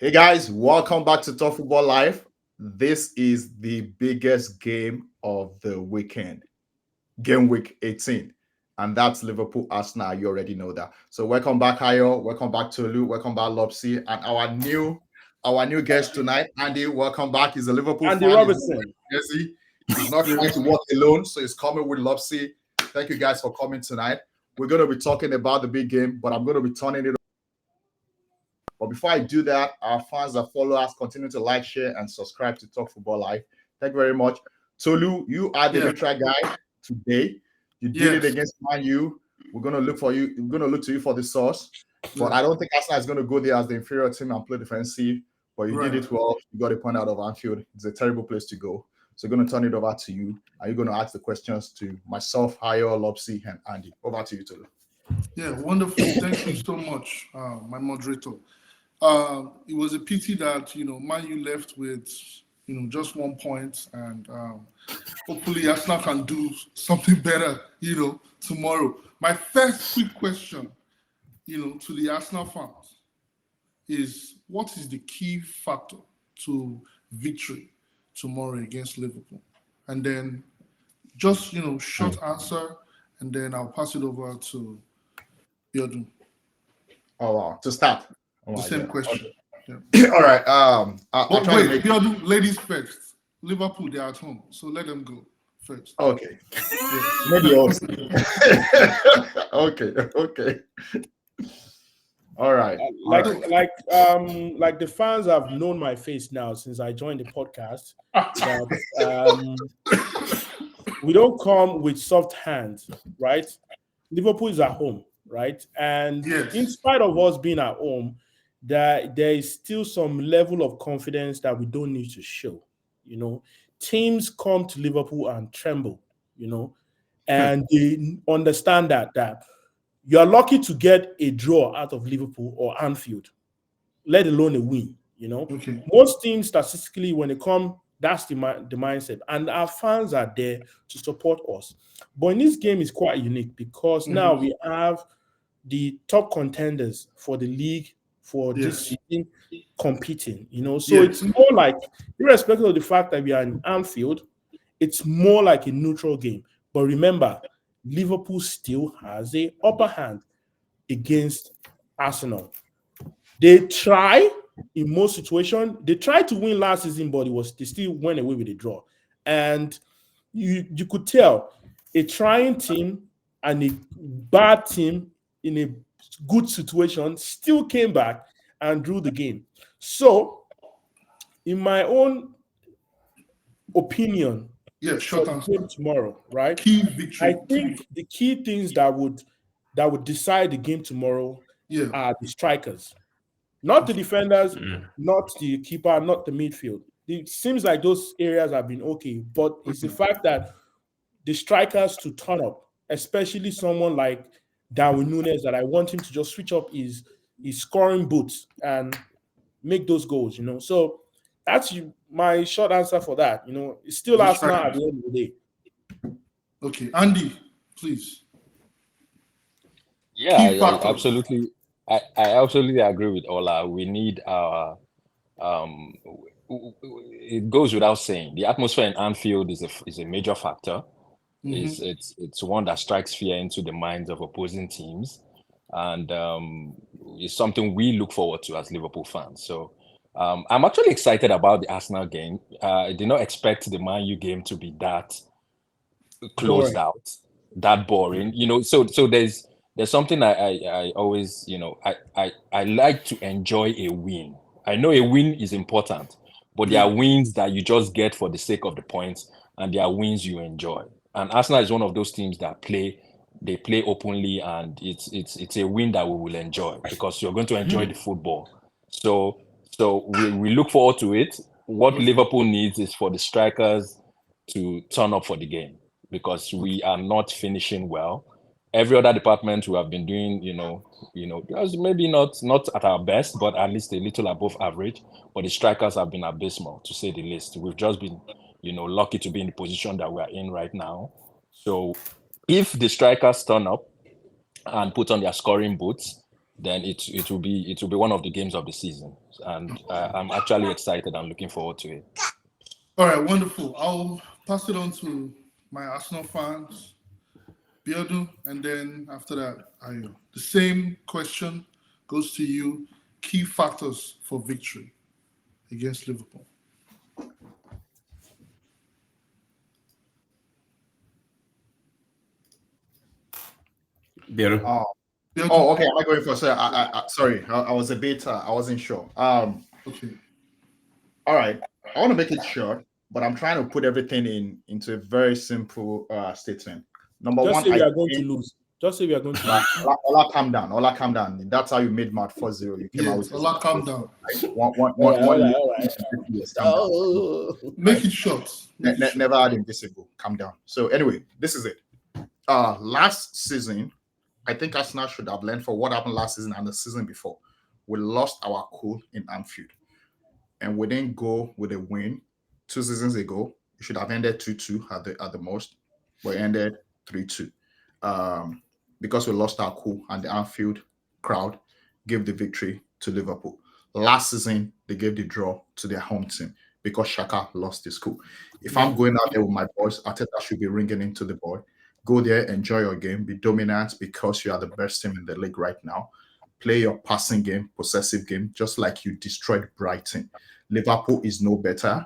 Hey guys, welcome back to Talk Football Live. This is the biggest game of the weekend, game week 18, and that's Liverpool Arsenal. You already know that. So welcome back, Hayo. Welcome back, Tolu. Welcome back, Lobzy, and our new guest tonight, Andy. Welcome back. He's a Liverpool Andy fan. He's not Robertson. Jersey. He's not trying to walk alone, so he's coming with Lobzy. Thank you guys for coming tonight. We're going to be talking about the big game, but I'm going to be turning it. But before I do that, our fans that follow us continue to like, share, and subscribe to Talk Football Live. Thank you very much. Tolu, you are the neutral guy today. You did it against Man U. We're gonna look for you. We're gonna look to you for the source. But I don't think Arsenal is gonna go there as the inferior team and play defensive. But you did it well. You got a point out of Anfield. It's a terrible place to go. So we're gonna turn it over to you. Are you gonna ask the questions to myself, Hayo, Lobzy, and Andy? Over to you, Tolu. Yeah, wonderful. Thank you so much, my moderator. It was a pity that Man U left with just 1 point, and hopefully Arsenal can do something better tomorrow. My first quick question to the Arsenal fans is, what is the key factor to victory tomorrow against Liverpool? And then just short answer, and then I'll pass it over to Biodun. Oh wow! To start. The same question. Okay. Yeah. All right. I'll try wait, Biodun, ladies first. Liverpool, they're at home, so let them go first. Okay. Maybe also. Okay. All right. Like the fans have known my face now since I joined the podcast. That, we don't come with soft hands, right? Liverpool is at home, right? And in spite of us being at home, that there is still some level of confidence that we don't need to show. Teams come to Liverpool and tremble, and they understand that you are lucky to get a draw out of Liverpool or Anfield, let alone a win. Okay. Most teams statistically, when they come, that's the mindset, and our fans are there to support us. But in this game, is quite unique because now we have the top contenders for the league for this season competing. So it's more like, irrespective of the fact that we are in Anfield, it's more like a neutral game. But remember, Liverpool still has a upper hand against Arsenal. They try in most situations. They tried to win last season, but they still went away with a draw. And you could tell a trying team and a bad team in a good situation still came back and drew the game. So, in my own opinion, short answer. Tomorrow, right? Key victory. I think the key things that would decide the game tomorrow are the strikers, not the defenders, not the keeper, not the midfield. It seems like those areas have been okay, but it's the fact that the strikers to turn up, especially someone like Darwin Núñez, that I want him to just switch up his scoring boots and make those goals. So that's my short answer for that. It's still Arsenal at the end of the day. Okay, Andy, please. Yeah, I absolutely. I absolutely agree with Ola. We need our. It goes without saying, the atmosphere in Anfield is a major factor. It's one that strikes fear into the minds of opposing teams, and it's something we look forward to as Liverpool fans. So I'm actually excited about the Arsenal game. I did not expect the Man U game to be that closed out, that boring. So there's something I always, I like to enjoy a win. I know a win is important, but there are wins that you just get for the sake of the points, and there are wins you enjoy. And Arsenal is one of those teams that play openly, and it's a win that we will enjoy because you're going to enjoy the football. So we look forward to it. What Liverpool needs is for the strikers to turn up for the game, because we are not finishing well. Every other department we have been doing, maybe not at our best, but at least a little above average. But the strikers have been abysmal, to say the least. We've just been, lucky to be in the position that we are in right now. So if the strikers turn up and put on their scoring boots, then it will be one of the games of the season, and I'm actually excited. I'm looking forward to it. All right, wonderful. I'll pass it on to my Arsenal fans, Biodu, and then after that, Ayo. The same question goes to you. Key factors for victory against Liverpool. Biodu. Oh, okay. Am I going for? Sorry, I was a bit. I wasn't sure. Okay. All right. I want to make it short, but I'm trying to put everything into a very simple statement. Number Just one, say we are going to lose. Just say we are going to lose. Ola, calm down. Ola, calm down. That's how you made Matt 4-0. You came out with Ola, calm down. All right. Make it short. Never had invisible. Calm down. So anyway, this is it. Last season, I think Arsenal should have learned for what happened last season and the season before. We lost our cool in Anfield, and we didn't go with a win. 2 seasons ago, it should have ended 2-2 at the most. We ended 3-2 because we lost our cool, and the Anfield crowd gave the victory to Liverpool. Last season, they gave the draw to their home team because Xhaka lost his cool. If I'm going out there with my boys, Arteta should be ringing into the boy. Go there, enjoy your game, be dominant because you are the best team in the league right now. Play your passing game, possessive game, just like you destroyed Brighton. Liverpool is no better.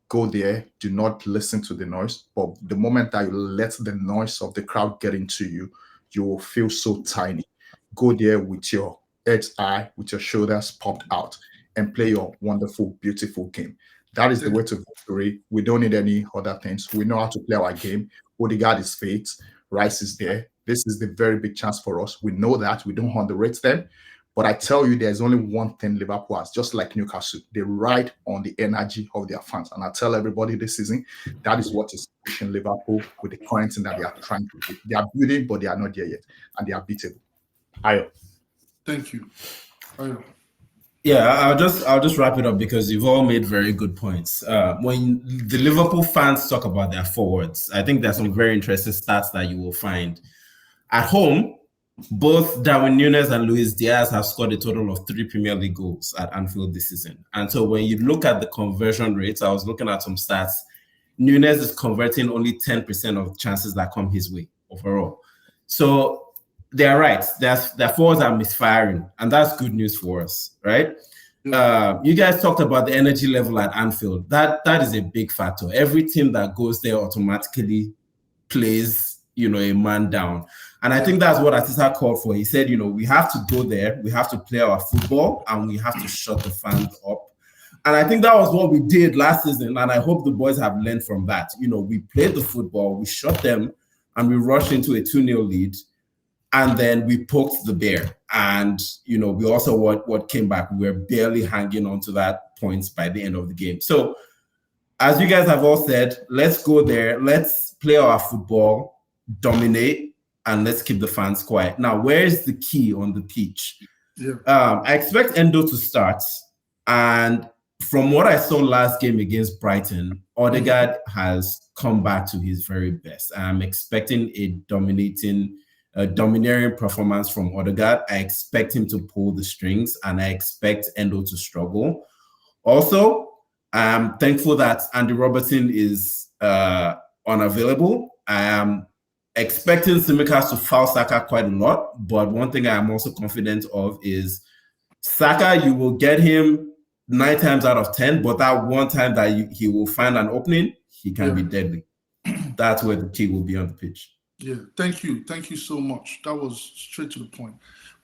Go there, do not listen to the noise. But the moment that you let the noise of the crowd get into you, you will feel so tiny. Go there with your head high, with your shoulders popped out, and play your wonderful, beautiful game. That is the way to victory. We don't need any other things. We know how to play our game. Odegaard is fit. Rice is there. This is the very big chance for us. We know that. We don't underrate them. But I tell you, there's only one thing Liverpool has, just like Newcastle. They ride on the energy of their fans. And I tell everybody this season, that is what is pushing Liverpool with the current thing that they are trying to do. They are building, but they are not there yet. And they are beatable. Ayo. Thank you. Ayo. Yeah, I'll just wrap it up because you've all made very good points. When the Liverpool fans talk about their forwards, I think there's some very interesting stats that you will find. At home, both Darwin Núñez and Luis Diaz have scored a total of 3 Premier League goals at Anfield this season. And so when you look at the conversion rates, I was looking at some stats. Núñez is converting only 10% of chances that come his way overall. So they're right. Their forwards are misfiring, and that's good news for us, right? You guys talked about the energy level at Anfield. That is a big factor. Every team that goes there automatically plays, a man down. And I think that's what Arteta called for. He said, we have to go there, we have to play our football, and we have to shut the fans up. And I think that was what we did last season, and I hope the boys have learned from that. We played the football, we shut them, and we rushed into a 2-0 lead. And then we poked the bear. And, we also what came back. We were barely hanging on to that point by the end of the game. So, as you guys have all said, let's go there. Let's play our football, dominate, and let's keep the fans quiet. Now, where is the key on the pitch? Yeah. I expect Endo to start. And from what I saw last game against Brighton, Odegaard has come back to his very best. I'm expecting a domineering performance from Odegaard. I expect him to pull the strings, and I expect Endo to struggle. Also, I'm thankful that Andy Robertson is unavailable. I am expecting Tsimikas to foul Saka quite a lot, but one thing I am also confident of is Saka, you will get him 9 times out of 10, but that one time that he will find an opening, he can be deadly. That's where the key will be on the pitch. Yeah, thank you. Thank you so much. That was straight to the point.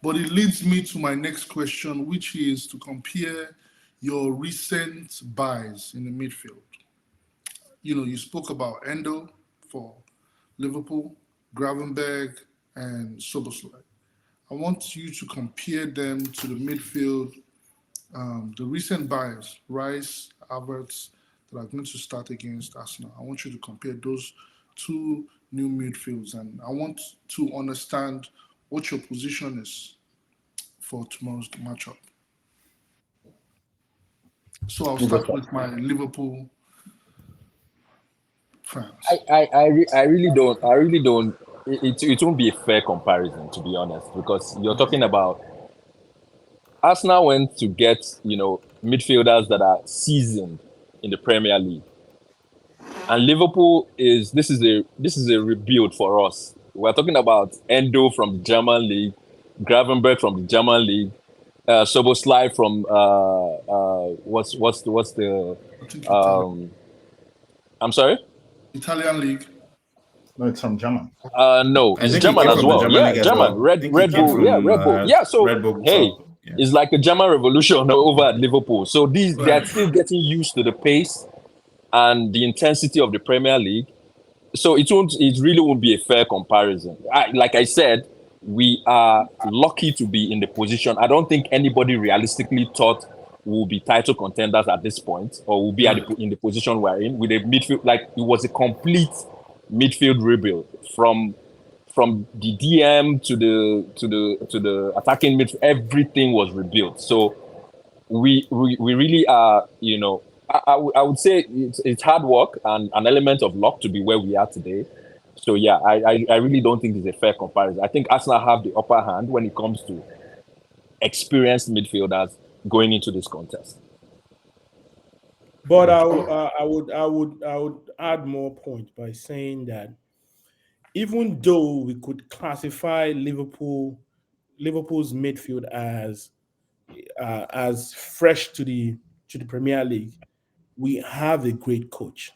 But it leads me to my next question, which is to compare your recent buys in the midfield. You spoke about Endo for Liverpool, Gravenberg, and Szoboszlai. I want you to compare them to the midfield, the recent buys, Rice, Havertz, that are going to start against Arsenal. I want you to compare those two new midfields, and I want to understand what your position is for tomorrow's matchup. So I'll start with my Liverpool fans. I really don't. It won't be a fair comparison, to be honest, because you're talking about Arsenal went to get, midfielders that are seasoned in the Premier League. And Liverpool this is a rebuild for us. We're talking about Endo from the German league, Gravenberch from the German league, Soboslai from what's the I think Italian, I'm sorry? Italian league. No, it's from German. No, I it's think he German came as from the well. German Yeah, league as German. well. I think he Red came Bull. from, Yeah, Red Bull. Yeah, so Red Bull hey, Club. Yeah. it's like a German revolution over at Liverpool. So they're still getting used to the pace and the intensity of the Premier League. So it really won't be a fair comparison. Like I said, we are lucky to be in the position. I don't think anybody realistically thought we'll be title contenders at this point, or we'll be in the position we're in with a midfield. Like, it was a complete midfield rebuild from the DM to the attacking midfield. Everything was rebuilt. So we really are, I would say it's hard work and an element of luck to be where we are today. So yeah, I really don't think it's a fair comparison. I think Arsenal have the upper hand when it comes to experienced midfielders going into this contest. But I would add more points by saying that even though we could classify Liverpool's midfield as fresh to the Premier League, we have a great coach,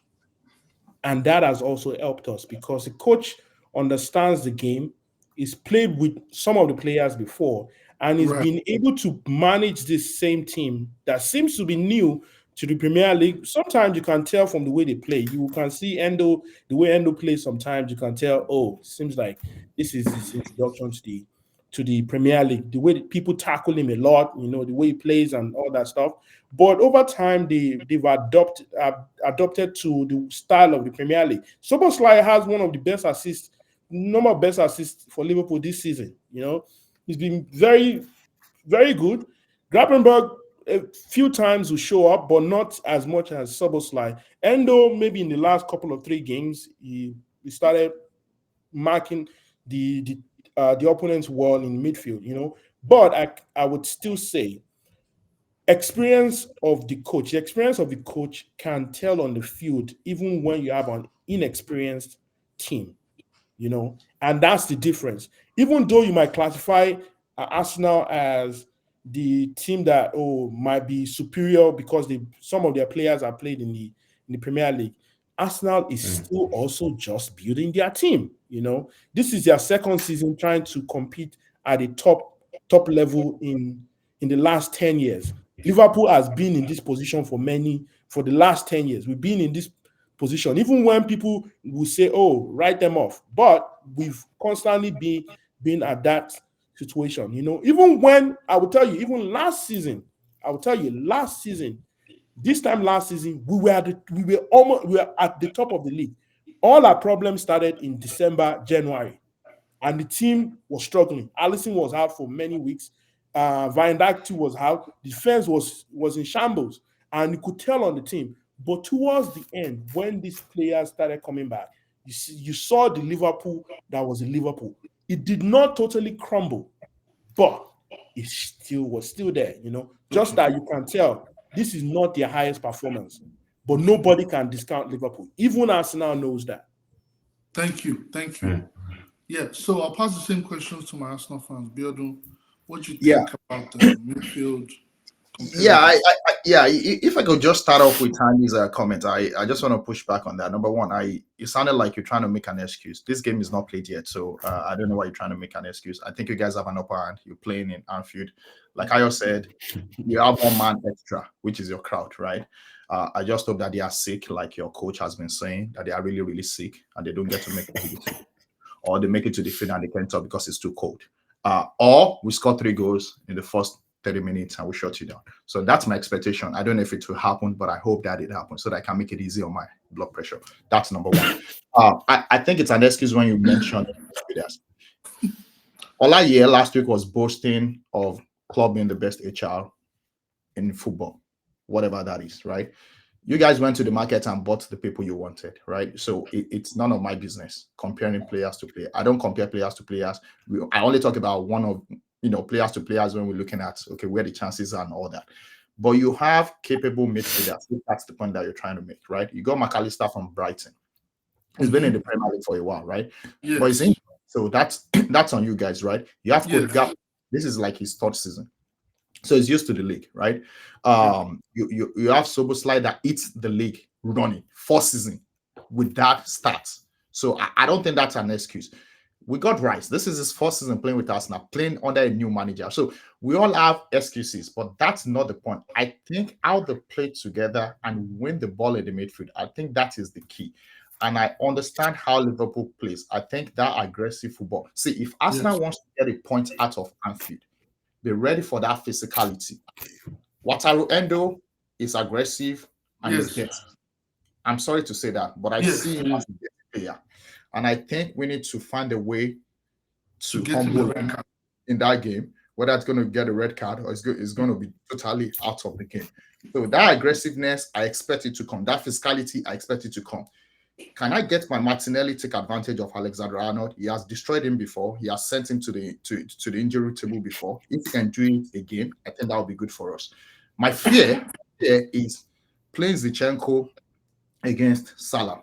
and that has also helped us because the coach understands the game. He's played with some of the players before, and he's been able to manage this same team that seems to be new to the Premier League. Sometimes you can tell from the way they play. You can see the way Endo plays. Sometimes you can tell, it seems like this is his introduction to the Premier League. The way that people tackle him a lot, the way he plays and all that stuff. But over time, they've adopted to the style of the Premier League. Soboslai has one of the best assists, number of best assists for Liverpool this season. He's been very, very good. Gravenberch a few times will show up, but not as much as Soboslai. Endo, maybe in the last couple of 3 games, he started marking the opponent's wall in midfield. But I would still say the experience of the coach can tell on the field, even when you have an inexperienced team, and that's the difference. Even though you might classify Arsenal as the team that might be superior because some of their players are played in the Premier League, Arsenal is still also just building their team. This is their second season trying to compete at the top level in the last 10 years. Liverpool has been in this position for the last 10 years. We've been in this position, even when people will say, write them off. But we've constantly been at that situation. Even when I will tell you, even last season, this time last season, we were at the top of the league. All our problems started in December, January, and the team was struggling. Alisson was out for many weeks. Van Dijk too was out. Defense was in shambles, and you could tell on the team. But towards the end, when these players started coming back, you saw the Liverpool that was in Liverpool. It did not totally crumble, but it was still there. Just that you can tell this is not their highest performance. But nobody can discount Liverpool. Even Arsenal knows that. Thank you. Yeah, so I'll pass the same questions to my Arsenal fans. Biodun, what do you think about the midfield? If I could just start off with Tanya's comment, I just want to push back on that. Number one, it sounded like you're trying to make an excuse. This game is not played yet, so I don't know why you're trying to make an excuse. I think you guys have an upper hand. You're playing in Anfield. Like Ayo said, you have 1 man extra, which is your crowd, right? I just hope that they are sick, like your coach has been saying, that they are really, really sick and they don't get to make it, or they make it to the field and they can't talk because it's too cold. Or we score 3 goals in the first 30 minutes and we shut you down. So that's my expectation. I don't know if it will happen, but I hope that it happens so that I can make it easy on my blood pressure. That's number one. I think it's an excuse when you mention this. All year last week was boasting of club being the best HR in football, whatever that is, right? You guys went to the market and bought the people you wanted, right? So it's none of my business comparing players to players. I don't compare players to players. I only talk about one of players to players when we're looking at where the chances are and all that. But you have capable midfielders. That's the point that you're trying to make, right? You got McAllister from Brighton. He's been in the Premier League for a while, right? Yes. But he's in, so that's on you guys, right? You have Cody Gap. This is like his third season, so he's used to the league, right? You have Soboslai that eats the league running 4 seasons with that start. So I don't think that's an excuse. We got Rice. This is his first season playing with us now, playing under a new manager. So we all have excuses, but that's not the point. I think how they play together and win the ball in the midfield, I think that is the key. And I understand how Liverpool plays. I think that aggressive football. See, if Arsenal wants to get a point out of Anfield, be ready for that physicality. Wataru Endo is aggressive and is dirty. I'm sorry to say that, but I see him as a dirty player. And I think we need to find a way to humble him in that game, whether it's going to get a red card or it's going to be totally out of the game. So that aggressiveness, I expect it to come. That physicality, I expect it to come. Can I get my Martinelli take advantage of Alexander-Arnold? He has destroyed him before. He has sent him to the injury table before. If he can do it again, I think that would be good for us. My fear is playing Zinchenko against Salah.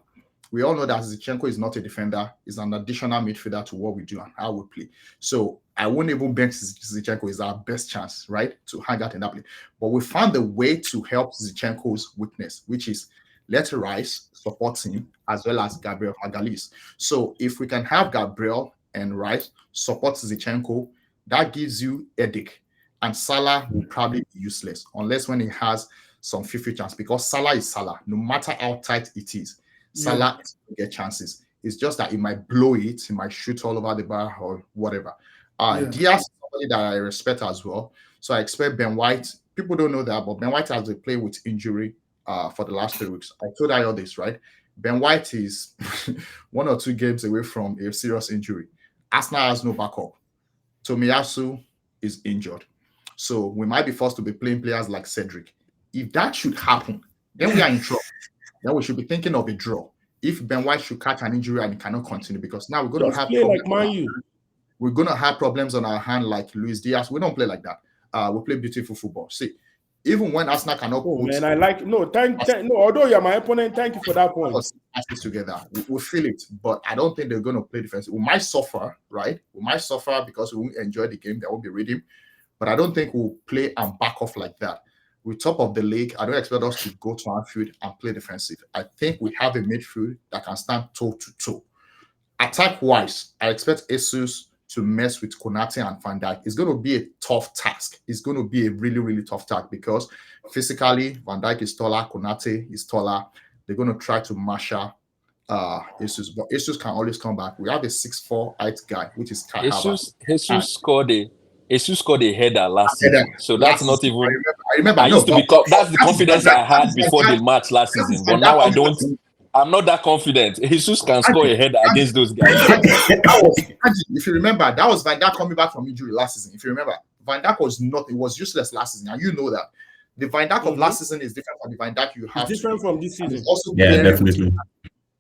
We all know that Zinchenko is not a defender. He's an additional midfielder to what we do and how we play. So I won't even bench Zinchenko. Is our best chance, right, to hang out in that play. But we found a way to help Zinchenko's weakness, which is let Rice support him as well as Gabriel Magalis. So if we can have Gabriel and Rice support Zinchenko, that gives you headache. And Salah will probably be useless unless when he has some 50 chance, because Salah is Salah. No matter how tight it is, Salah will get chances. It's just that he might blow it, he might shoot all over the bar or whatever. Diaz is somebody that I respect as well. So I expect Ben White. People don't know that, but Ben White has a play with injury for the last 3 weeks. I told you all this, right? Ben White is 1 or 2 games away from a serious injury. Arsenal has no backup. Tomiyasu is injured. So we might be forced to be playing players like Cedric. If that should happen, then we are in trouble. Then we should be thinking of a draw. If Ben White should catch an injury and he cannot continue, because now we're going to have problems like Man U. We're going to have problems on our hand like Luis Diaz. We don't play like that. We play beautiful football. See, even when Arsenal cannot although you're my opponent, thank you for that point. Together, we feel it, but I don't think they're going to play defense. We might suffer, right? We might suffer because we won't enjoy the game. There won't be rhythm, but I don't think we'll play and back off like that. We're top of the league. I don't expect us to go to Anfield and play defensive. I think we have a midfield that can stand toe to toe. Attack-wise, I expect Jesus to mess with Konate and Van Dijk. It's going to be a tough task. It's going to be a really, really tough task because physically, Van Dijk is taller, Konate is taller. They're going to try to marshal Jesus, but Jesus can always come back. We have a 6'4" height guy, which is Kai Havertz. Jesus scored a header last season, so that's not even. I remember. That's the confidence I had before the match last season, but now I don't. I'm not that confident. Jesus can score a header against those guys. If you remember, that was Van Dijk coming back from injury last season. If you remember, Van Dijk was useless last season, and you know that. The Van Dijk of last season is different from the Van Dijk you have. It's different from this season. Definitely.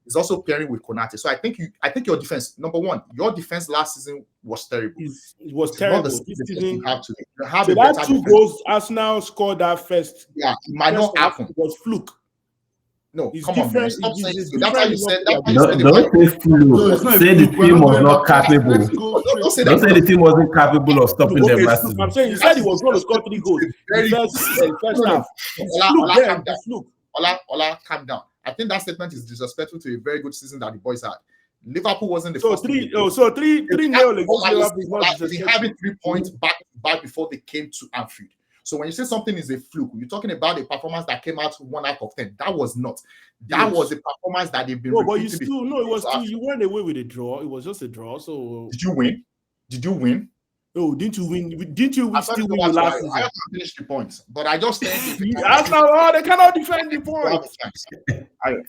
It's also pairing with Konate. So I think your defense, number one, your defense last season was terrible. It was terrible. This season, you have so that 2 goals Arsenal scored that first. Yeah, it might not happen. It was fluke. No, it's come different. on, man. Stop saying It's that's how you said that. Don't say fluke. Say the team was not capable. Don't say the team wasn't capable of stopping them last season. I'm saying he said he was going to score 3 goals. First half. Ola, calm down. I think that statement is disrespectful to a very good season that the boys had. Liverpool wasn't the first. 3-0 against Liverpool is not disrespectful. Having 3 points back before they came to Anfield. So when you say something is a fluke, you're talking about a performance that came out 1 out of 10. That was not. That was a performance that they've been. No, but it was still. You went away with a draw. It was just a draw. So did you win? Oh, didn't you win? Didn't you still win the last season? I have to finish the points, but I just think Arsenal, they cannot defend the points. You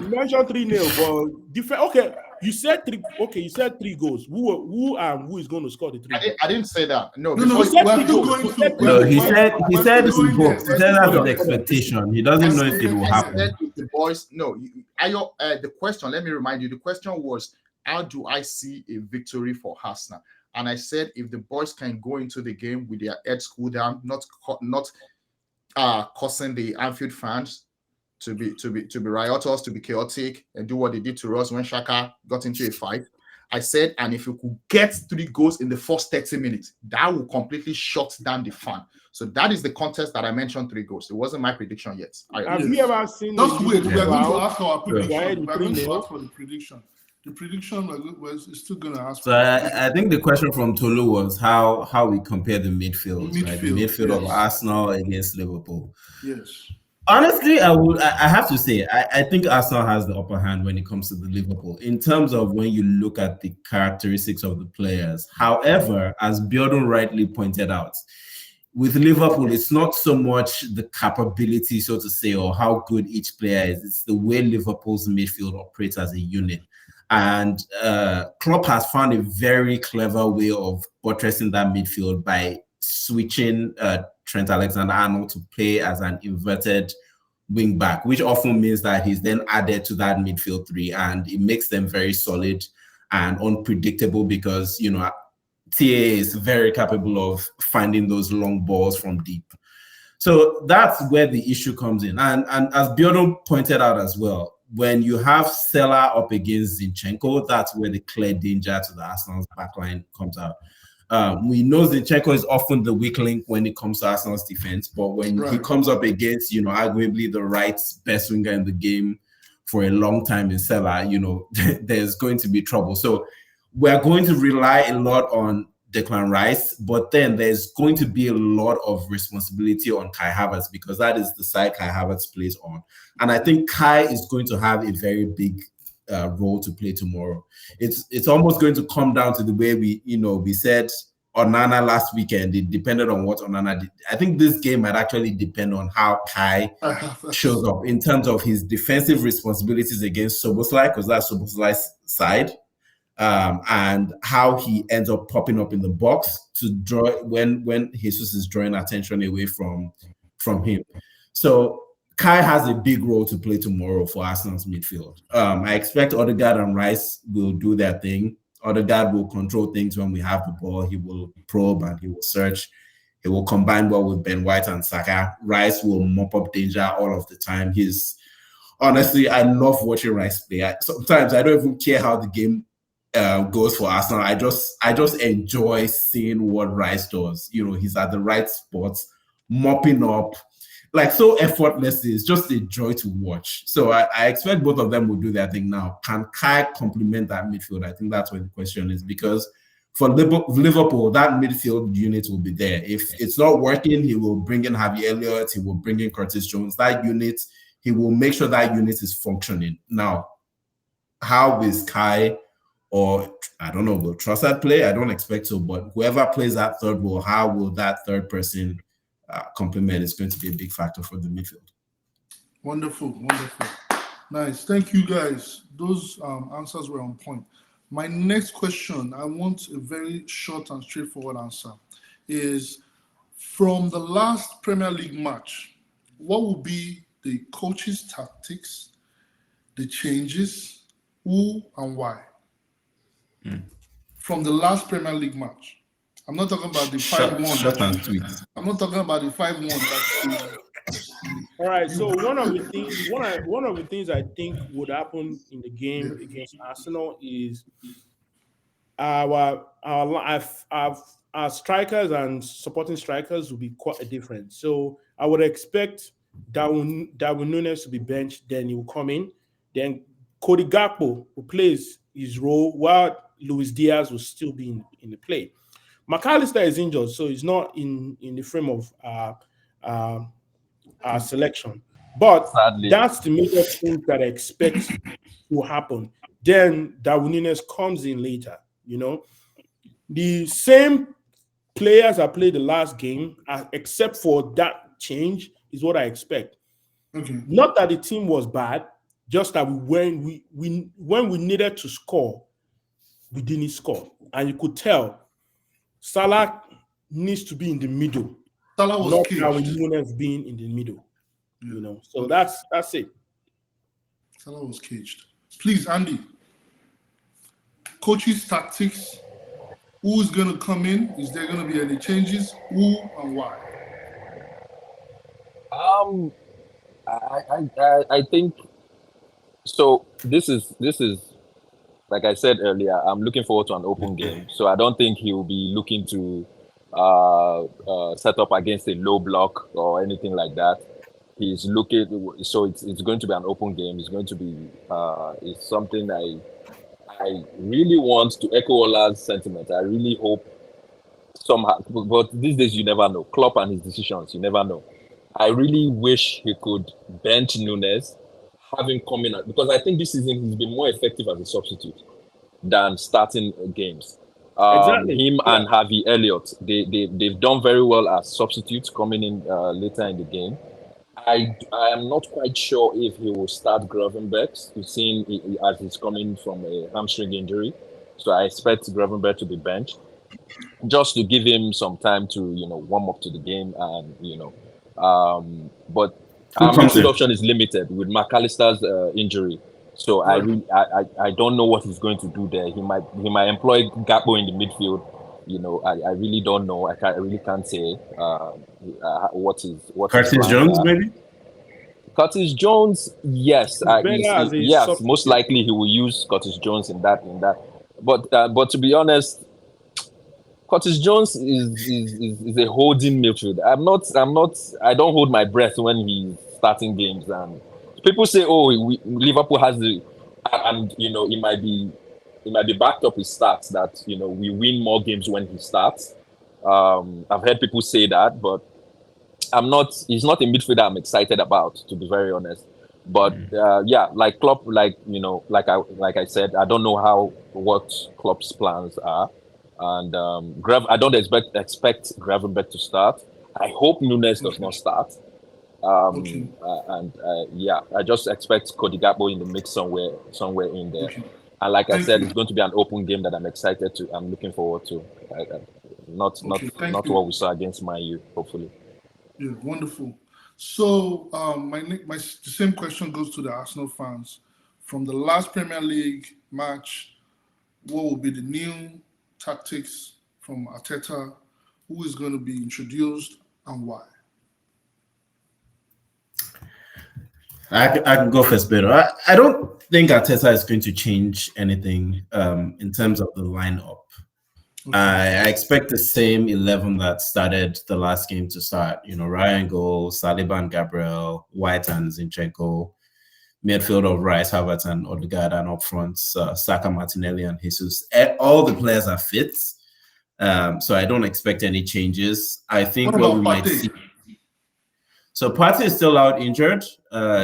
mentioned 3-0, but okay, you said 3. Okay, you said 3 goals. Who is going to score the 3? I didn't say that. No, he said it's in books. He said that's an expectation. He doesn't know if it will happen. The boys, no. The question. Let me remind you. The question was, how do I see a victory for Arsenal? And I said, if the boys can go into the game with their heads cooled down, not causing the Anfield fans to be riotous, to be chaotic, and do what they did to us when Shaka got into a fight. I said, and if you could get 3 goals in the first 30 minutes, that will completely shut down the fan. So that is the contest that I mentioned 3 goals. It wasn't my prediction yet. Have you ever seen? Just wait. We are going to ask our Right. prediction. We are going to ask for the prediction. The prediction was still going to ask. So I think the question from Tolu was how we compare the midfield, right? The midfield of Arsenal against Liverpool. Yes. Honestly, I have to say, I think Arsenal has the upper hand when it comes to the Liverpool in terms of when you look at the characteristics of the players. However, as Biodun rightly pointed out, with Liverpool, it's not so much the capability, so to say, or how good each player is. It's the way Liverpool's midfield operates as a unit. And Klopp has found a very clever way of buttressing that midfield by switching Trent Alexander-Arnold to play as an inverted wing back, which often means that he's then added to that midfield 3, and it makes them very solid and unpredictable because, you know, TA is very capable of finding those long balls from deep. So that's where the issue comes in. And as Biodun pointed out as well, when you have Salah up against Zinchenko, that's where the clear danger to the Arsenal's backline comes out. We know Zinchenko is often the weak link when it comes to Arsenal's defense, but when he comes up against, you know, arguably the best winger in the game for a long time in Salah, you know, there's going to be trouble. So we're going to rely a lot on Declan Rice, but then there's going to be a lot of responsibility on Kai Havertz because that is the side Kai Havertz plays on. And I think Kai is going to have a very big role to play tomorrow. It's almost going to come down to the way we said Onana last weekend. It depended on what Onana did. I think this game might actually depend on how Kai shows up in terms of his defensive responsibilities against Szoboszlai, because that's Szoboszlai's side. And how he ends up popping up in the box to draw when Jesus is drawing attention away from him. So Kai has a big role to play tomorrow for Arsenal's midfield. I expect Odegaard and Rice will do their thing. Odegaard will control things when we have the ball. He will probe and he will search. He will combine well with Ben White and Saka. Rice will mop up danger all of the time. Honestly, I love watching Rice play. Sometimes I don't even care how the game goes for Arsenal. I just enjoy seeing what Rice does. You know, he's at the right spots, mopping up, like so effortlessly. It's just a joy to watch. So I expect both of them will do their thing now. Can Kai complement that midfield? I think that's where the question is, because for Liverpool, that midfield unit will be there. If it's not working, he will bring in Harvey Elliott, he will bring in Curtis Jones. That unit, he will make sure that unit is functioning. Now, how is Kai, or I don't know, will Trossard play? I don't expect so, but whoever plays that third role, how will that third person complement is going to be a big factor for the midfield. Wonderful. Nice. Thank you, guys. Those answers were on point. My next question, I want a very short and straightforward answer, is from the last Premier League match, what will be the coach's tactics, the changes, who and why? From the last Premier League match. I'm not talking about the 5-1. Short and sweet. I'm not talking about the 5-1. All right. So one of the things I think would happen in the game against Arsenal is our strikers and supporting strikers will be quite different. So I would expect Darwin Núñez to be benched. Then he will come in. Then Cody Gakpo, who plays his role, while Luis Diaz will still be in the play. McAllister is injured, so he's not in the frame of our selection. But sadly, that's the major thing that I expect to happen. Then Darwin Núñez comes in later. You know, the same players that played the last game, except for that change, is what I expect. Okay. Not that the team was bad, just that when we needed to score, we didn't score, and you could tell Salah needs to be in the middle. Salah was not caged. Darwin Núñez being in the middle. Yeah. You know, so that's it. Salah was caged. Please, Andy. Coach's tactics, Who's going to come in? Is there going to be any changes? Who and why? I think so. This is like I said earlier. I'm looking forward to an open game, so I don't think he will be looking to set up against a low block or anything like that. He's looking, so it's going to be an open game. It's going to be it's something I really want to echo Ola's sentiment. I really hope somehow, but these days you never know. Klopp and his decisions, you never know. I really wish he could bench Nunes, have him come in because I think this season he's been more effective as a substitute than starting games. Exactly. Him Yeah. and Harvey Elliott, they've done very well as substitutes coming in later in the game. I am not quite sure if he will start Gravenberch. We've seen as he's coming from a hamstring injury, so I expect Gravenberch to be benched just to give him some time to warm up to the game and but our midfield concept. option is limited with McAllister's injury. So I Right. really I don't know what he's going to do there. He might employ Gakpo in the midfield. I really don't know. I really can't say what his Curtis plans Jones, are. maybe? Curtis Jones, yes, better as a yes, substitute. most likely he will use Curtis Jones in that. But to be honest, Curtis Jones is a holding midfield. I don't hold my breath when he's starting games. And people say, oh, Liverpool has and it might be backed up with stats that we win more games when he starts. I've heard people say that, but he's not a midfielder I'm excited about, to be very honest. But yeah, like Klopp, like I said, I don't know what Klopp's plans are. And I don't expect Gravenberch to start. I hope Nunes does not start. Okay. And yeah, I just expect Cody Gakpo in the mix somewhere in there. Okay. And like I Thank said, you. it's going to be an open game that I'm looking forward to. Not Thank you. what we saw against Man U, hopefully. Yeah, wonderful. So the same question goes to the Arsenal fans. From the last Premier League match, what will be the new tactics from Arteta? Who is going to be introduced and why? I can go first, Pedro. I don't think Arteta is going to change anything in terms of the lineup. Okay. I expect the same 11 that started the last game to start. Ryan goals, Saliba and Gabriel, White and Zinchenko, midfield of Rice, Havertz and Odegaard, and up front, Saka, Martinelli and Jesus. All the players are fit, so I don't expect any changes. I think What what about we might Partey? see. So Partey is still out injured.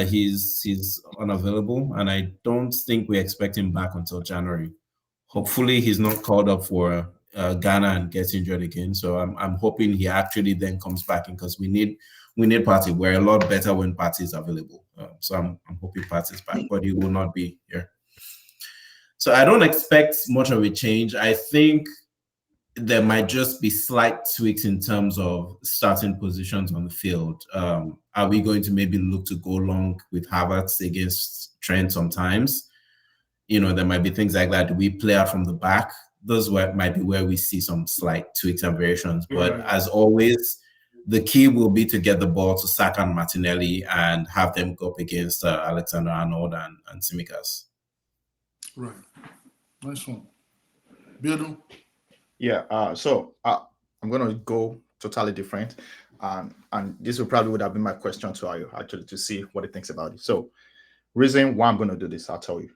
He's unavailable, and I don't think we expect him back until January. Hopefully, he's not called up for Ghana and gets injured again. So I'm hoping he actually then comes back in because we need Partey. We're a lot better when Partey is available. So I'm hoping Partey is back, but he will not be here. So I don't expect much of a change. I think there might just be slight tweaks in terms of starting positions on the field. Are we going to maybe look to go long with Havertz against Trent sometimes? There might be things like that. Do we play out from the back? Those might be where we see some slight tweaks and variations. But as always, the key will be to get the ball to Saka and Martinelli and have them go up against Alexander-Arnold and Tsimikas. Right. Nice one. Beardo? Yeah. So I'm gonna go totally different, and this would have been my question to you actually to see what he thinks about it. So, reason why I'm gonna do this, I'll tell you.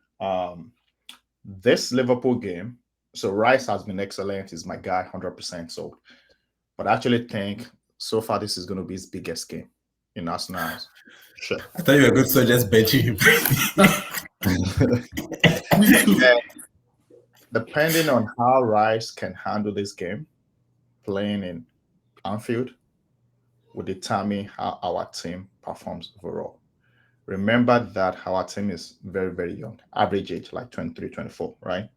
This Liverpool game. So Rice has been excellent. He's my guy, 100%. So, but I actually think so far this is gonna be his biggest game in Arsenal. Sure. I thought you were good, so just benching him. Me too. And depending on how Rice can handle this game, playing in Anfield will determine how our team performs overall. Remember that our team is very, very young, average age like 23, 24, right?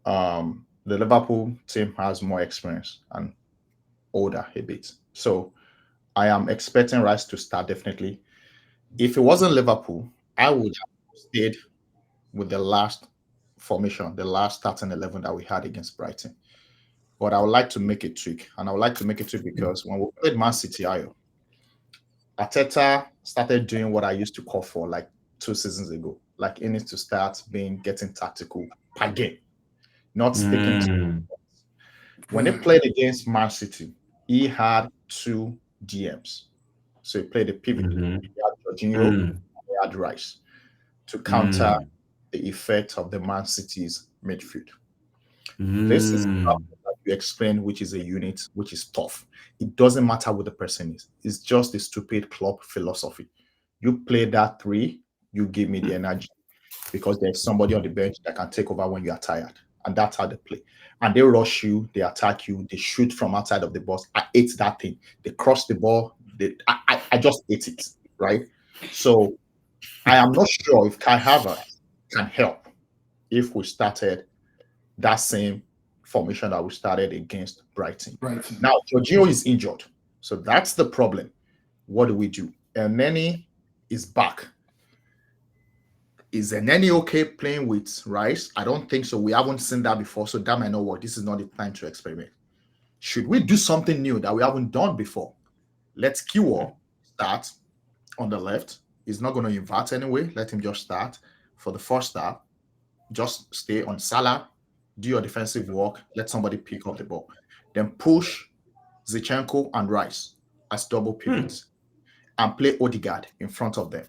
The Liverpool team has more experience and older a bit. So I am expecting Rice to start definitely. If it wasn't Liverpool, I would have stayed with the last formation, the last starting 11 that we had against Brighton. but I would like to make a tweak. And I would like to make a tweak because when we played Man City, Arteta started doing what I used to call for like 2 seasons ago. Like he needs to start getting tactical per game, not sticking to. When he played against Man City, he had 2 DMs. So he played a pivot. He had Jorginho, he had Rice to counter the effect of the Man City's midfield. This is how you explain which is a unit, which is tough. It doesn't matter what the person is. It's just a stupid club philosophy. You play that 3, you give me the energy because there's somebody on the bench that can take over when you are tired. And that's how they play. And they rush you, they attack you, they shoot from outside of the box. I hate that thing. They cross the ball. I just hate it, right? So I am not sure if Kai Havertz can help if we started that same formation that we started against Brighton. Now, Jorginho is injured. So that's the problem. What do? And Nene is back. Is Nene okay playing with Rice? I don't think so. We haven't seen that before. So that might not work. This is not the time to experiment. Should we do something new that we haven't done before? Let's Kiwo start on the left. He's not going to invert anyway. Let him just start for the first half. Just stay on Salah. Do your defensive work. Let somebody pick up the ball. Then push Zinchenko and Rice as double pivots and play Odegaard in front of them,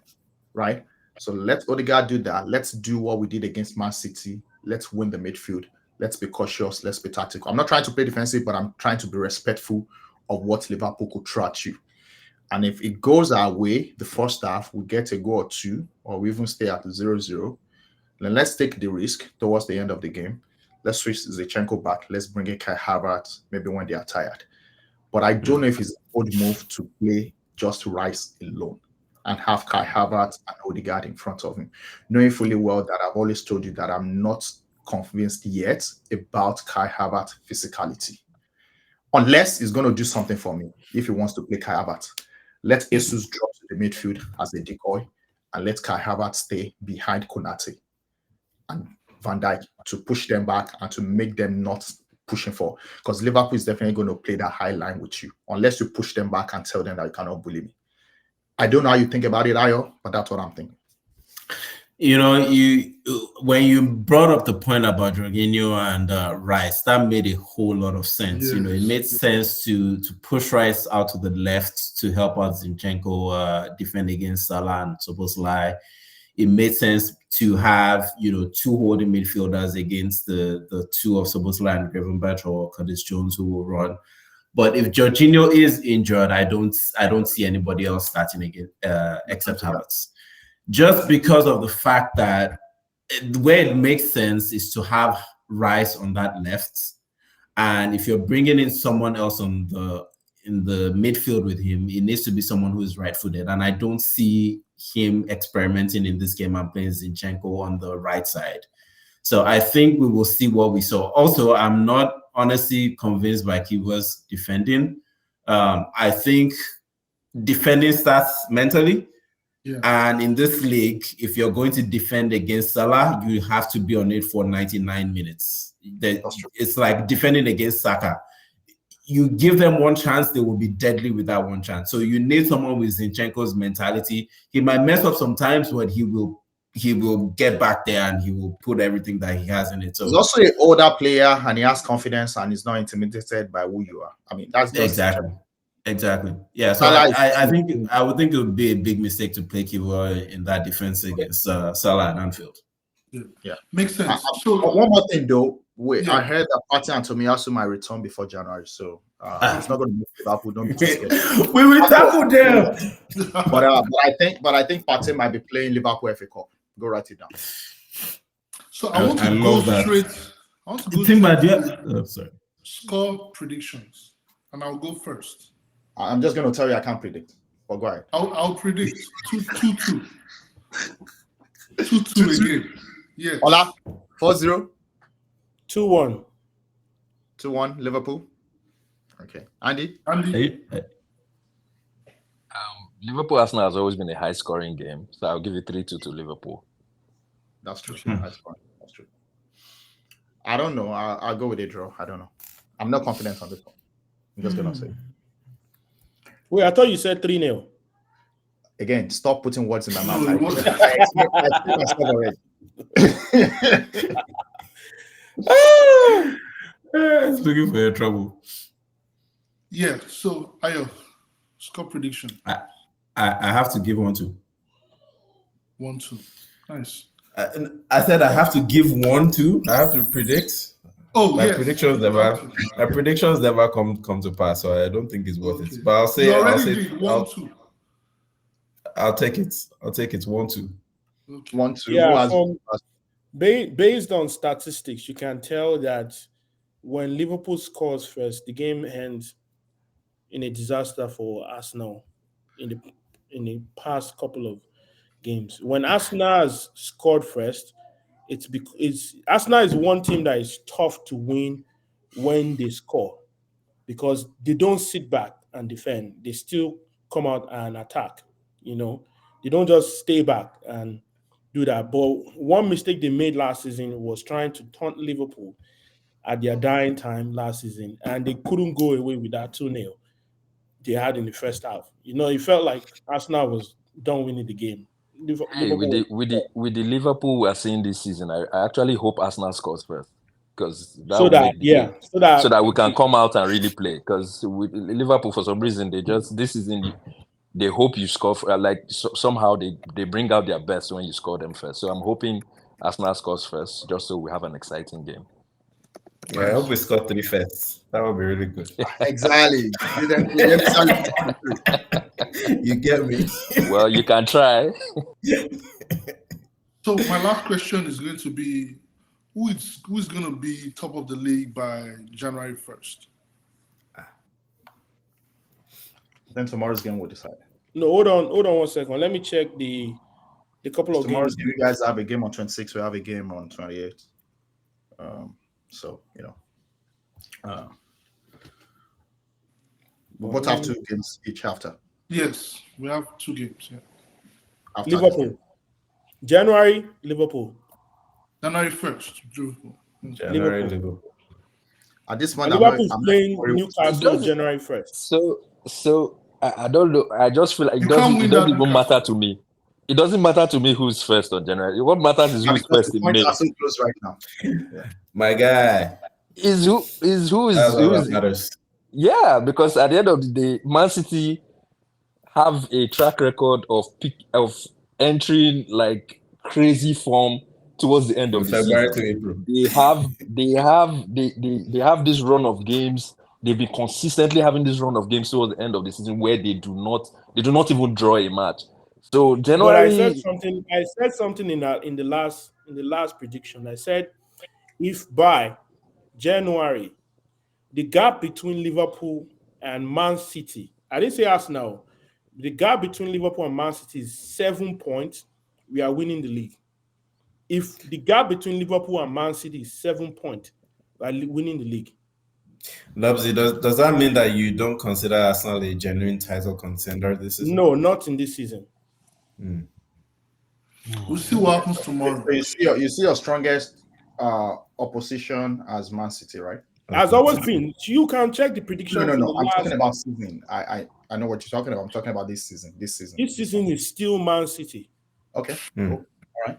right? So let Odegaard do that. Let's do what we did against Man City. Let's win the midfield. Let's be cautious. Let's be tactical. I'm not trying to play defensive, but I'm trying to be respectful of what Liverpool could throw at you. And if it goes our way, the first half, we get a goal or 2, or we even stay at 0-0, then let's take the risk towards the end of the game. Let's switch Zinchenko back. Let's bring in Kai Havertz maybe when they are tired. But I don't know if it's a good move to play just Rice alone and have Kai Havertz and Odegaard in front of him, knowing fully well that I've always told you that I'm not convinced yet about Kai Havertz physicality. Unless he's going to do something for me if he wants to play Kai Havertz. Let Jesus drop to the midfield as a decoy and let Kai Havertz stay behind Konate and Van Dijk to push them back and to make them not pushing for. Because Liverpool is definitely going to play that high line with you unless you push them back and tell them that you cannot bully me. I don't know how you think about it, Ayo, but that's what I'm thinking. You know, when you brought up the point about Jorginho and Rice, that made a whole lot of sense. Yes. You know, it made sense to push Rice out to the left to help out Zinchenko defend against Salah and Szoboszlai. It made sense to have, you know, 2 holding midfielders against the 2 of Szoboszlai and Gravenberch or Curtis Jones who will run. But if Jorginho is injured, I don't see anybody else starting again except Havertz. Just because of the fact that where it makes sense is to have Rice on that left, and if you're bringing in someone else in the midfield with him, it needs to be someone who is right-footed, and I don't see him experimenting in this game and playing Zinchenko on the right side. So I think we will see what we saw. Also, I'm not honestly convinced by Kiwa's defending. I think defending starts mentally. Yeah. And in this league, if you're going to defend against Salah, you have to be on it for 99 minutes. It's like defending against Saka. You give them one chance, they will be deadly with that one chance. So you need someone with Zinchenko's mentality. He might mess up sometimes, but he will get back there and he will put everything that he has in it. So he's also an older player and he has confidence and he's not intimidated by who you are. I mean, that's just Exactly. Yeah. So I think I would think it would be a big mistake to play Kiwa in that defense against Salah and Anfield. Yeah. Makes sense. So one more thing though. I heard that Partey and Tomiyasu might return before January, so it's not going to move Liverpool. Don't be too scared. We will tackle them. But I think Partey might be playing Liverpool FA Cup. Go write it down. So I want to go straight. I want to go straight to score predictions, and I'll go first. I'm just going to tell you I can't predict. But go ahead. I'll predict 2-2. 2-2 again. Yeah. Ola, 4-0. 2-1. 2-1 Liverpool. Okay. Andy. Liverpool Arsenal has always been a high scoring game, so I'll give you 3-2 to Liverpool. That's true. High scoring. That's true. I don't know. I'll go with a draw. I don't know. I'm not confident on this one. I'm just gonna say. Wait, I thought you said 3-0. Again, stop putting words in my mouth. No, I it wasn't. explained myself already. It's looking for your trouble. Yeah. So, Ayo, score prediction. I have to give 1-2. 1-2. Nice. I said I have to give 1-2. I have to predict. Oh, My yes. predictions never come to pass, so I don't think it's worth Okay. it. But I'll say You I'll already say did 1-2. I'll take it. 1-2. Okay. 1-2. Yeah, based on statistics, you can tell that when Liverpool scores first, the game ends in a disaster for Arsenal in the past couple of games. When Arsenal has scored first, it's Arsenal is one team that is tough to win when they score because they don't sit back and defend. They still come out and attack. They don't just stay back and do that. But one mistake they made last season was trying to taunt Liverpool at their dying time last season, and they couldn't go away with that 2-0 they had in the first half. It felt like Arsenal was done winning the game. Hey, with the Liverpool we are seeing this season, I actually hope Arsenal scores first because so that we can come out and really play. Because with Liverpool, for some reason, this season they hope you score somehow they bring out their best when you score them first. So I'm hoping Arsenal scores first, just so we have an exciting game. Yeah, I hope we score 3 first. That would be really good. Exactly. You get me? Well, you can try. So my last question is going to be, who's going to be top of the league by January 1st? Then tomorrow's game will decide. No, hold on 1 second. Let me check the couple of Tomorrow's games. game, you guys have a game on 26th. We have a game on 28th. So we both have 2 games each after. Yes, we have 2 games. Yeah. After Liverpool. January, Liverpool. January 1st, Liverpool. January Liverpool. At this moment, Liverpool's playing Newcastle January 1st. So I don't know. I just feel like it can't win doesn't that even Newcastle. matter to me. It doesn't matter to me who's first on January. What matters is who's first in May. Are so close right now. My guy. Is who That's all that matters. Yeah, because at the end of the day, Man City have a track record of entering like crazy form towards the end of the February season. to April. They have this run of games. They've been consistently having this run of games towards the end of the season where they do not even draw a match. So January. But I said something in the last prediction. I said if by January the gap between Liverpool and Man City, I didn't say Arsenal, the gap between Liverpool and Man City is 7 points, we are winning the league. If the gap between Liverpool and Man City is 7 points, we are winning the league. Lobzy, does that mean that you don't consider Arsenal a genuine title contender this season? No, not in this season. We'll see what happens tomorrow. So you see your strongest opposition as Man City, right? Has always been. You can check the prediction. No. I'm talking about season. I know what you're talking about. I'm talking about this season. This season is still Man City. Okay. Cool. All right.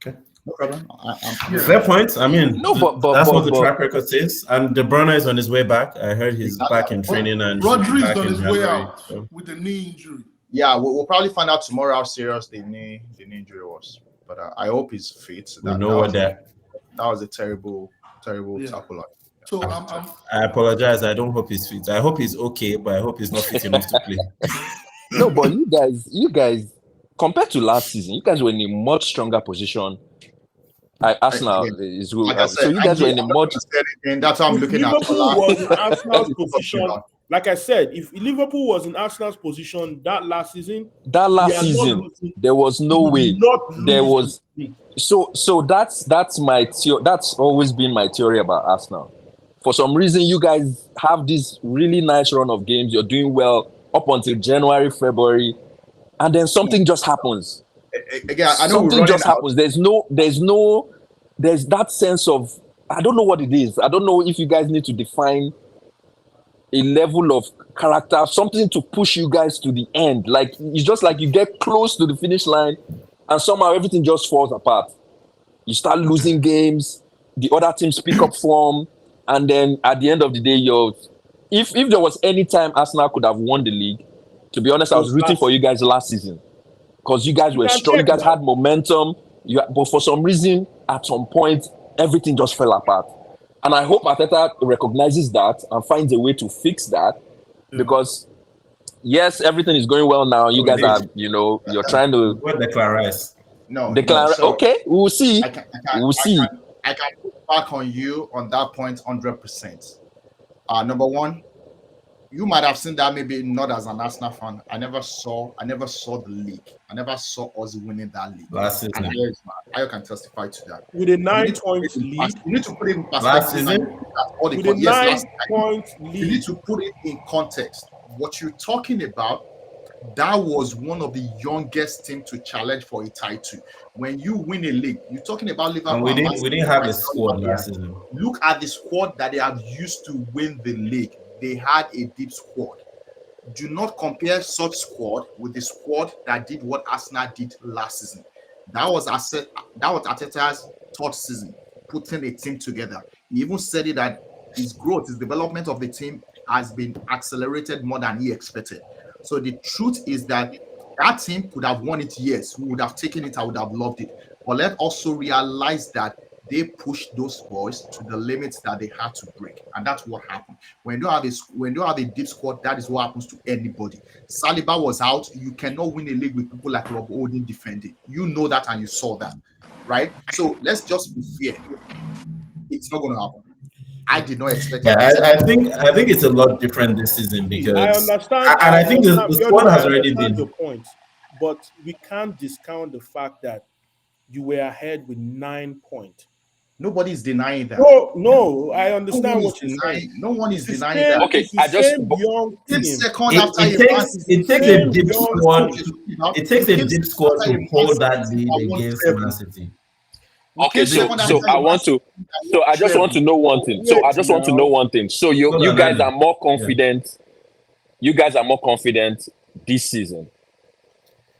Okay. No problem. Fair point. I mean, that's what the but track record says. And De Bruyne is on his way back. I heard he's back in training, and Rodri's on his way out with a knee injury. Yeah, we'll probably find out tomorrow how serious the knee injury was. But I hope he's fit. We know what that was a terrible tackle. So I apologize. I don't hope he's fit. I hope he's okay, but I hope he's not fit enough to play. No, but you guys, compared to last season, you guys were in a much stronger position. Arsenal is good. Like I said, so you guys were in a much. That's how I'm looking at. Liverpool was in Arsenal's position. Like I said, if Liverpool was in Arsenal's position that last season, there was no way. There was. So that's my that's always been my theory about Arsenal. For some reason, you guys have this really nice run of games. You're doing well up until January, February, and then something just happens. Again, I know something just happens. There's that sense of I don't know what it is. I don't know if you guys need to define a level of character, something to push you guys to the end. Like, it's just like you get close to the finish line and somehow everything just falls apart. You start losing games, the other teams pick up form, and then at the end of the day, if there was any time Arsenal could have won the league, to be honest, I was rooting for you guys last season because you guys were strong, you guys had momentum, but for some reason, at some point, everything just fell apart. And I hope Arteta recognizes that and finds a way to fix that because, yes, everything is going well now. You guys are, you're trying to... What declare? Okay, we'll see. We'll see. I can put back on you on that point 100%. Number one, you might have seen that maybe not as an Arsenal fan. I never saw the league. I never saw us winning that league. Last season. I can testify to that. With a 9-point lead. You need to put it in perspective. Last season? With a 9-point lead. You need to put it in context. What you're talking about, that was one of the youngest teams to challenge for a title. When you win a league, you're talking about Liverpool. And we didn't have a squad last season. Look at the squad that they have used to win the league. They had a deep squad. Do not compare such squad with the squad that did what Arsenal did last season. That was Arteta's third season, putting a team together. He even said it that his development of the team has been accelerated more than he expected. So the truth is that team could have won it, yes. We would have taken it, I would have loved it. But let's also realize that they pushed those boys to the limits that they had to break. And that's what happened. When you have a deep squad, that is what happens to anybody. Saliba was out. You cannot win a league with people like Rob Holding defending. You know that and you saw that, right? So let's just be fair. It's not going to happen. I did not expect it. I think it's a lot different this season because I understand. And I think the squad has already been the point, but we can't discount the fact that you were ahead with 9 points. Nobody is denying that. No, I understand what you're saying. No one is denying that. Okay, I just it takes a deep squad. It takes a deep squad to hold that lead against Man City. Okay, so I just want to know one thing. So you guys are more confident. You guys are more confident this season.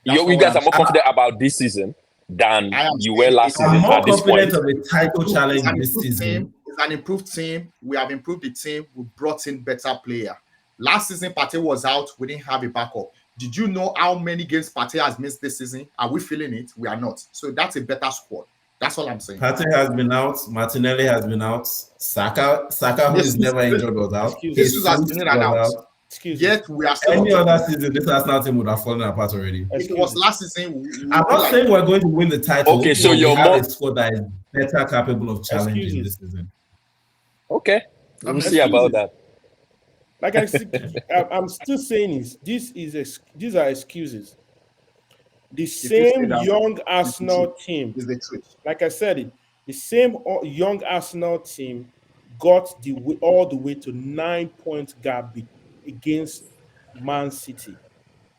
You guys are more confident about this season than you were last season. I'm more at this point. confident of a title challenge this season. It's an improved team. We have improved the team. We brought in better player. Last season, Partey was out. We didn't have a backup. Did you know how many games Partey has missed this season? Are we feeling it? We are not. So that's a better squad. That's all I'm saying. Partey has been out. Martinelli has been out. Saka, who is never injured, was out. Jesus has been in and out. Yet we are still. Any other season, this Arsenal team would have fallen apart already. If it was last season, I'm not saying we're going to win the title. Okay, so you're more a squad that is better capable of challenging this season. Okay, we'll see about that. Like I'm still saying these are excuses. The same young Arsenal team, like I said, the same young Arsenal team got all the way to 9-point gap against Man City.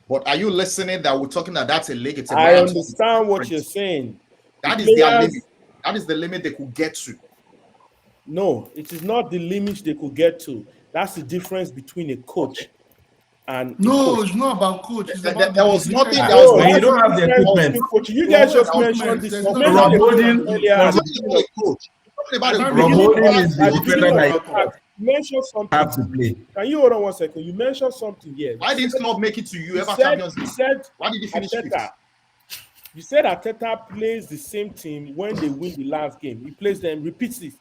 But are you listening that we're talking that that's a league? It's a I understand what you're saying. That is their limit. That is the limit they could get to. No, it is not the limit they could get to. That's the difference between a coach and it's not about coach. It's about there was nothing. When you don't have the equipment. You guys just mentioned this. Rob Holding is the defender that mentioned something. Have to play. Can you hold on 1 second? You mentioned something here. Why didn't Klopp make it to UEFA Champions League? Why did he finish fifth? You said Arteta plays the same team when they win the last game. He plays them, repeats it.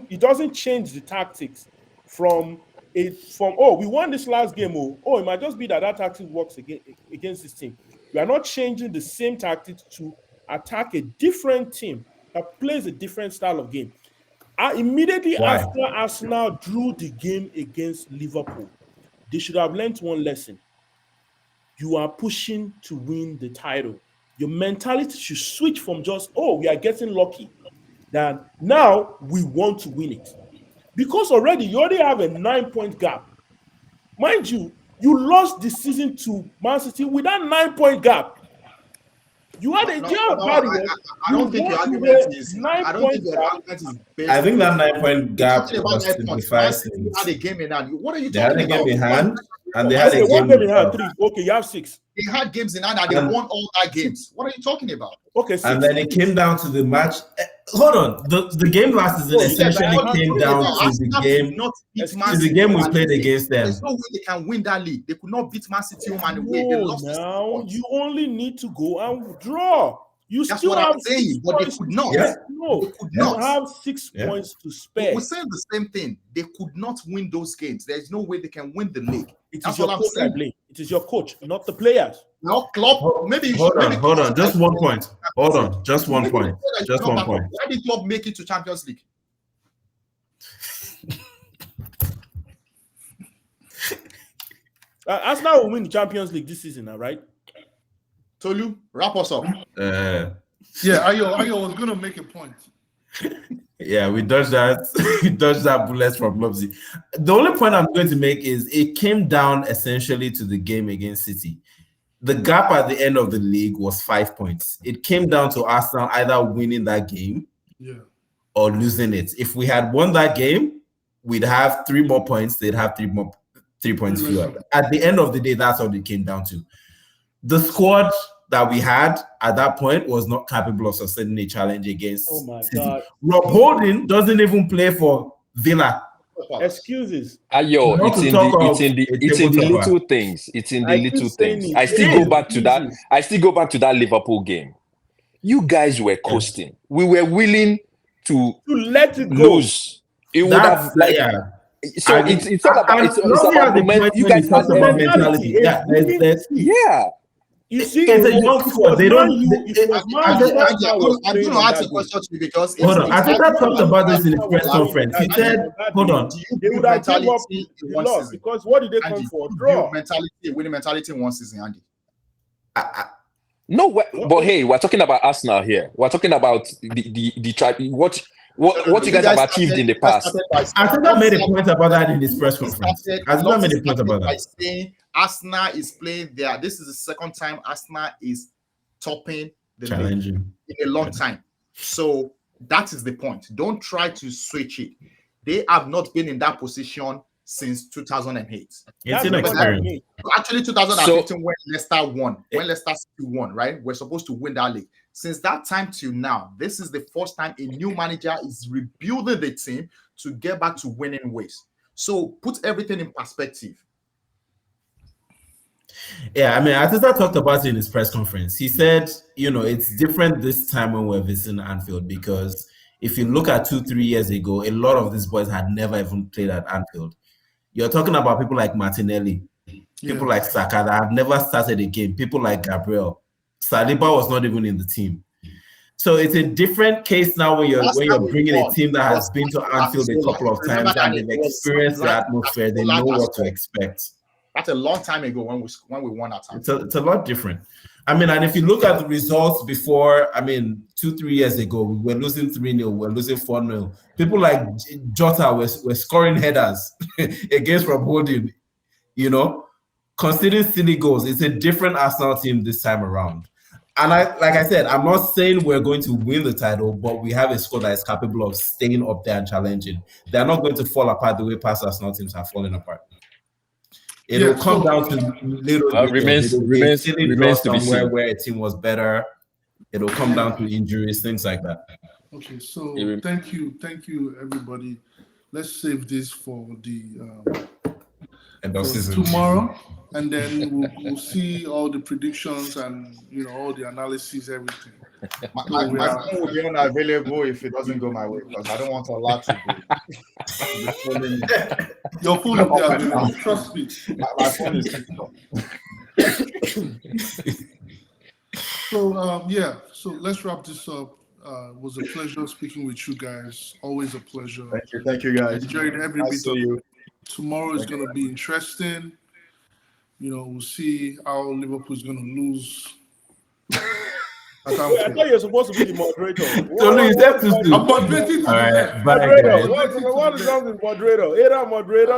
He doesn't change the tactics from we won this last game. It might just be that tactic works against this team. We are not changing the same tactics to attack a different team that plays a different style of game. Immediately after Arsenal drew the game against Liverpool, they should have learned one lesson. You are pushing to win the title. Your mentality should switch from just, we are getting lucky, that now we want to win it. Because you already have a 9-point gap. Mind you, you lost the season to Man City with that 9-point gap. You had a bad one. I don't think your argument is. I don't think your argument is based. I think that 9-point gap about was 9 points. simplified. You had a game in hand. What are you They had talking a game about? in hand, and they had a one game game in hand, 3. Okay, you have 6. They had games in hand and they won all that games. What are you talking about? Okay, 6. And then it came down to the match. Hold on, the game last season essentially came down to the game we played against them. There's no way they can win that league. They could not beat Man City home and away. They lost. Now you only need to go and draw. That's still what I'm saying, but they could not. Yeah. No, they could not. You have 6 points to spare. We're saying the same thing. They could not win those games. There's no way they can win the league. It is your coach, not the players. Now, Klopp, maybe hold on. Just one point. Hold on. Just one point. Just one point. Why did Klopp make it to Champions League? Arsenal will win the Champions League this season, right? Tolu, wrap us up. Yeah, Ayo was going to make a point. Yeah, we dodged that. We dodged that bullet from Lobzy. The only point I'm going to make is it came down essentially to the game against City. The gap at the end of the league was 5 points. It came down to Arsenal either winning that game or losing it. If we had won that game, we'd have 3 more points. They'd have 3 points fewer. At the end of the day, that's what it came down to. The squad that we had at that point was not capable of sustaining a challenge against City. God. Rob Holding doesn't even play for Villa. Excuses. Ayo, it's in the little things. It's in the little things. I still go back to that. I still go back to that Liverpool game. You guys were coasting. We were willing to let it go. Lose. It would have like. So it's all about the moment. You guys talk about mentality. Yeah. You see, it's a young squad. They don't. I'm going to ask a question to you because hold on. Arteta talked about this in his press conference. He said, "Hold on." They would have given up loss because what did they come for? Draw. Winning mentality in one season, Andy. No, but hey, we're talking about Arsenal here. We're talking about the tribe. What you guys have achieved in the past. Arteta made a point about that in his press conference. Arteta made a point about that. Saying Arsenal is playing there. This is the second time Arsenal is topping the league in a long time. So that is the point. Don't try to switch it. They have not been in that position since 2008. It's inexperienced. Actually, 2015 when Leicester won, when Leicester City won, right? We're supposed to win that league. Since that time till now, this is the first time a new manager is rebuilding the team to get back to winning ways. So put everything in perspective. Yeah, I mean, Arteta talked about it in his press conference. He said, it's different this time when we're visiting Anfield because if you look at 2-3 years ago, a lot of these boys had never even played at Anfield. You're talking about people like Martinelli, people like Saka that have never started a game, people like Gabriel. Saliba was not even in the team. So it's a different case now when you're bringing a team that has been to Anfield a couple of times and they've experienced the atmosphere, they know what to expect. That's a long time ago when we won at time. It's a lot different. I mean, and if you look at the results before, 2-3 years ago, we were losing 3-0, we're losing 4-0. People like Jota were scoring headers against Rob Holding, considering silly goals. It's a different Arsenal team this time around. And like I said, I'm not saying we're going to win the title, but we have a squad that is capable of staying up there and challenging. They're not going to fall apart the way past Arsenal teams are falling apart. It'll come down to little remains to be seen. Where a team was better. It'll come down to injuries, things like that. Okay, so thank you, everybody. Let's save this for the end of season tomorrow, and then we'll see all the predictions and all the analysis, everything. My phone will be unavailable if it doesn't go my way because I don't want a lot to be. Your phone will be available. Trust me. My phone is picked up. So let's wrap this up. It was a pleasure speaking with you guys. Always a pleasure. Thank you guys. Enjoyed every bit of it. Tomorrow is going to be interesting. We'll see how Liverpool is going to lose. I thought you were supposed to be the moderator. I'm moderating. All right, bye, moderator. What is wrong with moderator? Era moderator.